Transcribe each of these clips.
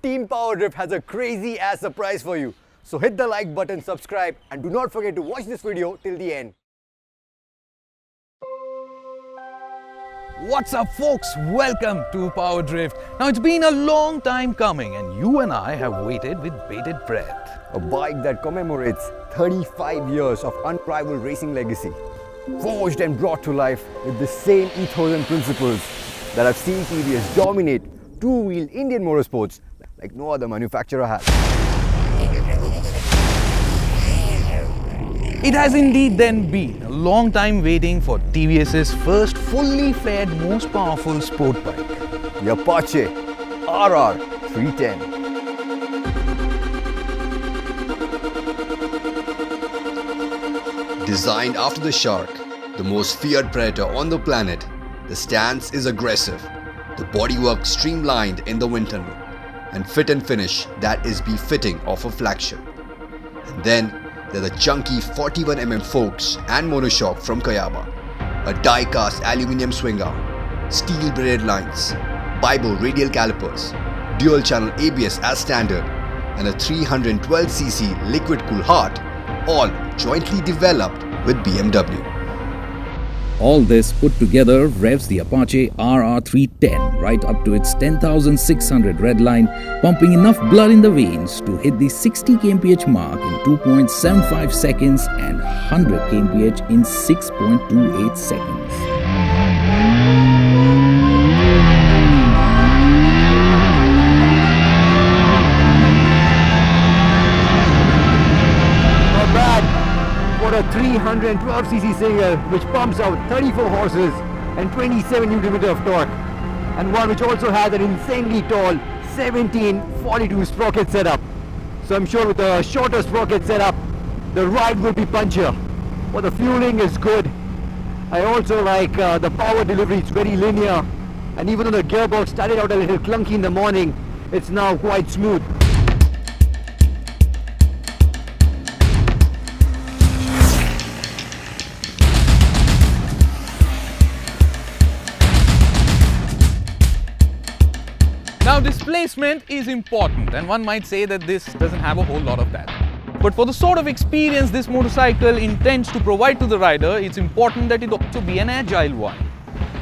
Team PowerDrift has a crazy ass surprise for you. So hit the like button, subscribe, and do not forget to watch this video till the end. What's up folks, welcome to PowerDrift. Now it's been a long time coming and you and I have waited with bated breath. A bike that commemorates 35 years of unrivaled racing legacy, forged and brought to life with the same ethos and principles that have seen TVS dominate two-wheel Indian motorsports like no other manufacturer has. It has indeed then been a long time waiting for TVS's first fully flared, most powerful sport bike. The Apache RR 310. Designed after the shark, the most feared predator on the planet, the stance is aggressive, the bodywork streamlined in the wind tunnel, and fit and finish that is befitting of a flagship. And then there are the chunky 41mm forks and monoshock from Kayaba, a die-cast aluminium swing arm, steel braided lines, Bible radial calipers, dual-channel ABS as standard, and a 312cc liquid-cooled heart, all jointly developed with BMW. All this put together revs the Apache RR 310 right up to its 10,600 red line, pumping enough blood in the veins to hit the 60 kmph mark in 2.75 seconds and 100 kmph in 6.28 seconds. Not bad for a 312cc single which pumps out 34 horses and 27 Nm of torque, and one which also has an insanely tall 1742 sprocket setup. So I'm sure with the shorter sprocket setup the ride will be punchier, but the fueling is good. I also like the power delivery, it's very linear, and even though the gearbox started out a little clunky in the morning, it's now quite smooth. Now displacement is important and one might say that this doesn't have a whole lot of that. But for the sort of experience this motorcycle intends to provide to the rider, it's important that it also be an agile one.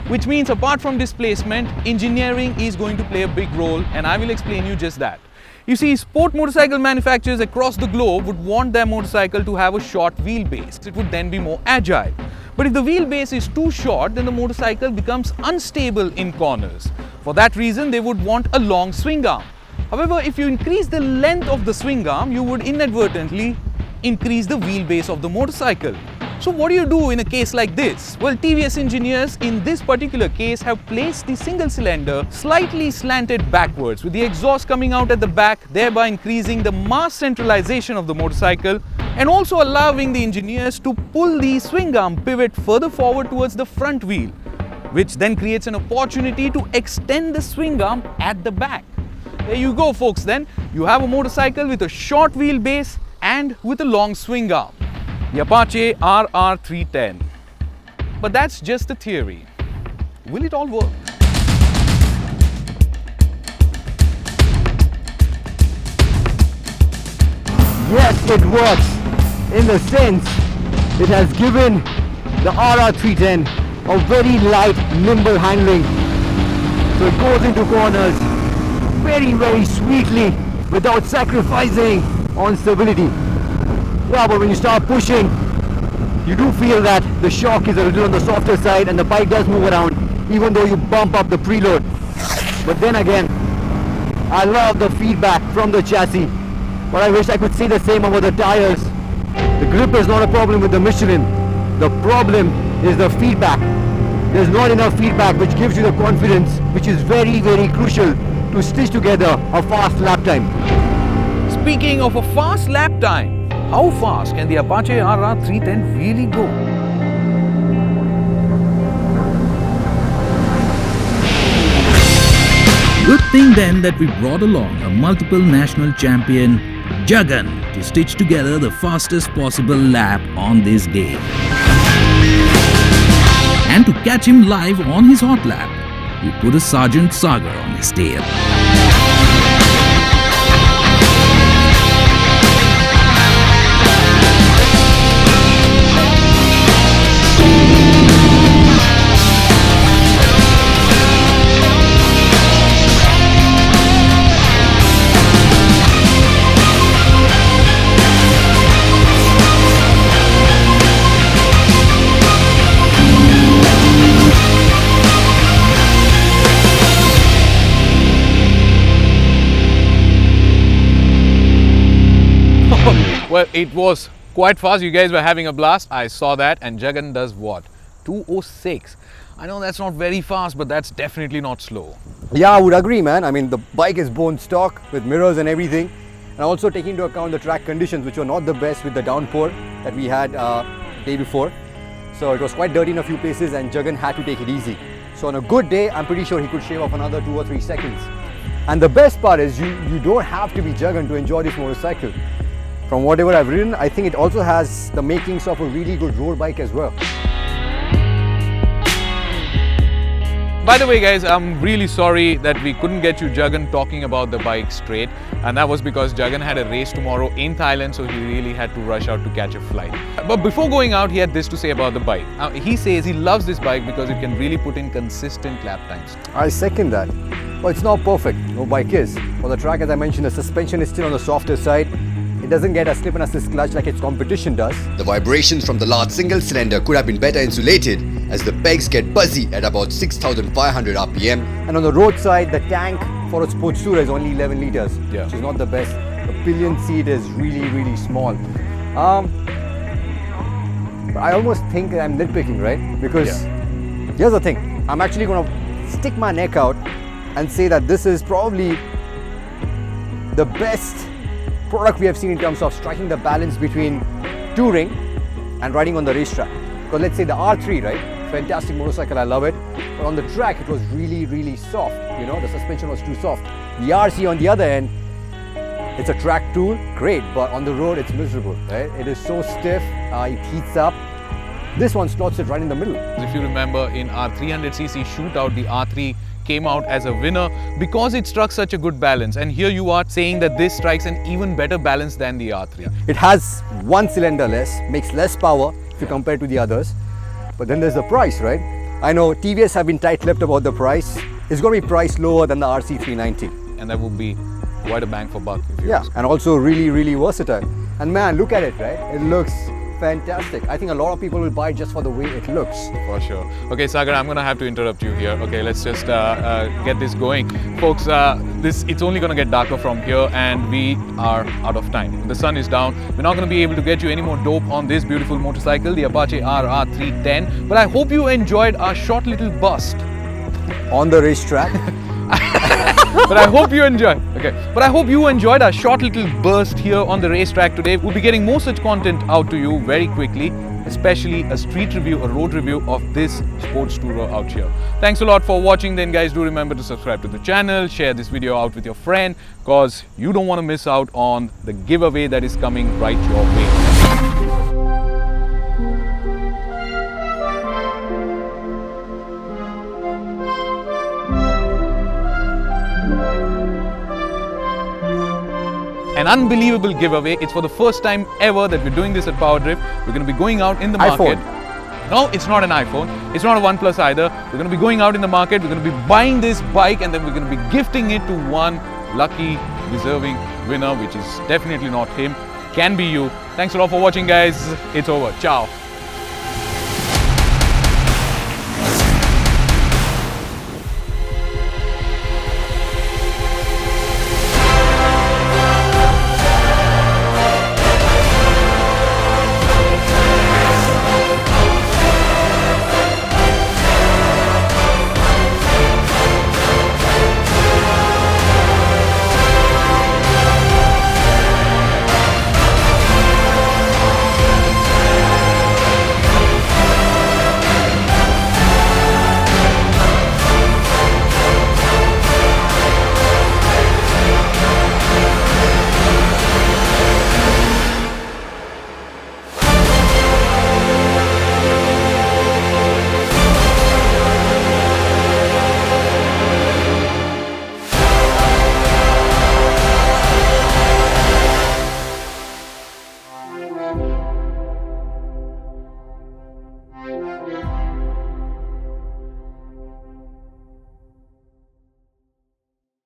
Which means apart from displacement, engineering is going to play a big role, and I will explain you just that. You see, sport motorcycle manufacturers across the globe would want their motorcycle to have a short wheelbase. It would then be more agile. But if the wheelbase is too short, then the motorcycle becomes unstable in corners. For that reason, they would want a long swing arm. However, if you increase the length of the swing arm, you would inadvertently increase the wheelbase of the motorcycle. So what do you do in a case like this? Well, TVS engineers in this particular case have placed the single cylinder slightly slanted backwards with the exhaust coming out at the back, thereby increasing the mass centralization of the motorcycle and also allowing the engineers to pull the swing arm pivot further forward towards the front wheel, which then creates an opportunity to extend the swing arm at the back. There you go folks, then you have a motorcycle with a short wheelbase and with a long swing arm. The Apache RR 310. But that's just the theory. Will it all work? Yes, it works. In the sense, it has given the RR 310 a very light, nimble handling. So it goes into corners very sweetly without sacrificing on stability. Yeah, but when you start pushing, you do feel that the shock is a little on the softer side and the bike does move around even though you bump up the preload. But then again, I love the feedback from the chassis, but I wish I could say the same about the tires. The grip is not a problem with the Michelin. The problem is the feedback. There's not enough feedback which gives you the confidence which is very crucial to stitch together a fast lap time. Speaking of a fast lap time, how fast can the Apache RR 310 really go? Good thing then that we brought along a multiple national champion, Jagan, to stitch together the fastest possible lap on this day. And to catch him live on his hot lap, we put a Sergeant Sagar on his tail. Well, it was quite fast. You guys were having a blast. I saw that. And Jagan does what? 206. I know that's not very fast, but that's definitely not slow. Yeah, I would agree, man. I mean, the bike is bone stock with mirrors and everything. And also taking into account the track conditions, which were not the best with the downpour that we had day before. So it was quite dirty in a few places and Jagan had to take it easy. So on a good day, I'm pretty sure he could shave off another 2 or 3 seconds. And the best part is you don't have to be Jagan to enjoy this motorcycle. From whatever I've ridden, I think it also has the makings of a really good road bike as well. By the way, guys, I'm really sorry that we couldn't get you Jagan talking about the bike straight, and that was because Jagan had a race tomorrow in Thailand, so he really had to rush out to catch a flight. But before going out, he had this to say about the bike. He says he loves this bike because it can really put in consistent lap times. I second that. Well, it's not perfect, no bike is. For the track, as I mentioned, the suspension is still on the softer side. It doesn't get a slip and assist clutch like its competition does. The vibrations from the large single cylinder could have been better insulated, as the pegs get buzzy at about 6,500 RPM. And on the road side, the tank for a sports tourer is only 11 liters, Yeah. which is not the best. The pillion seat is really small. But I almost think I'm nitpicking, right? Because here's the thing, I'm actually going to stick my neck out and say that this is probably the best product we have seen in terms of striking the balance between touring and riding on the racetrack. Because let's say the R3, right? Fantastic motorcycle, I love it. But on the track, it was really soft. You know, the suspension was too soft. The RC on the other end, it's a track tool, great, but on the road, it's miserable, right? It is so stiff, it heats up. This one slots it right in the middle. If you remember, in our 300cc shootout, the R3 came out as a winner because it struck such a good balance. And here you are saying that this strikes an even better balance than the R3. It has one cylinder less, makes less power if you compare to the others. But then there's the price, right? I know TVS have been tight-lipped about the price. It's going to be priced lower than the RC390. And that would be quite a bang for buck. If you ask. And also really versatile. And man, look at it, right? It looks fantastic. I think a lot of people will buy it just for the way it looks. For sure. Okay, Sagar, I'm going to have to interrupt you here. Okay, let's just get this going. Folks, it's only going to get darker from here and we are out of time. The sun is down. We're not going to be able to get you any more dope on this beautiful motorcycle, the Apache RR 310. But I hope you enjoyed our short little bust on the racetrack. But I hope you enjoyed. But I hope you enjoyed our short little burst here on the racetrack today. We'll be getting more such content out to you very quickly, especially a street review, a road review of this sports tourer out here. Thanks a lot for watching. Then guys, do remember to subscribe to the channel, share this video out with your friend, because you don't want to miss out on the giveaway that is coming right your way. An unbelievable giveaway. It's for the first time ever that we're doing this at PowerDrift. We're going to be going out in the market. No, it's not an iPhone. It's not a OnePlus either. We're going to be going out in the market. We're going to be buying this bike and then we're going to be gifting it to one lucky, deserving winner, which is definitely not him. Can be you. Thanks a lot for watching, guys. It's over. Ciao.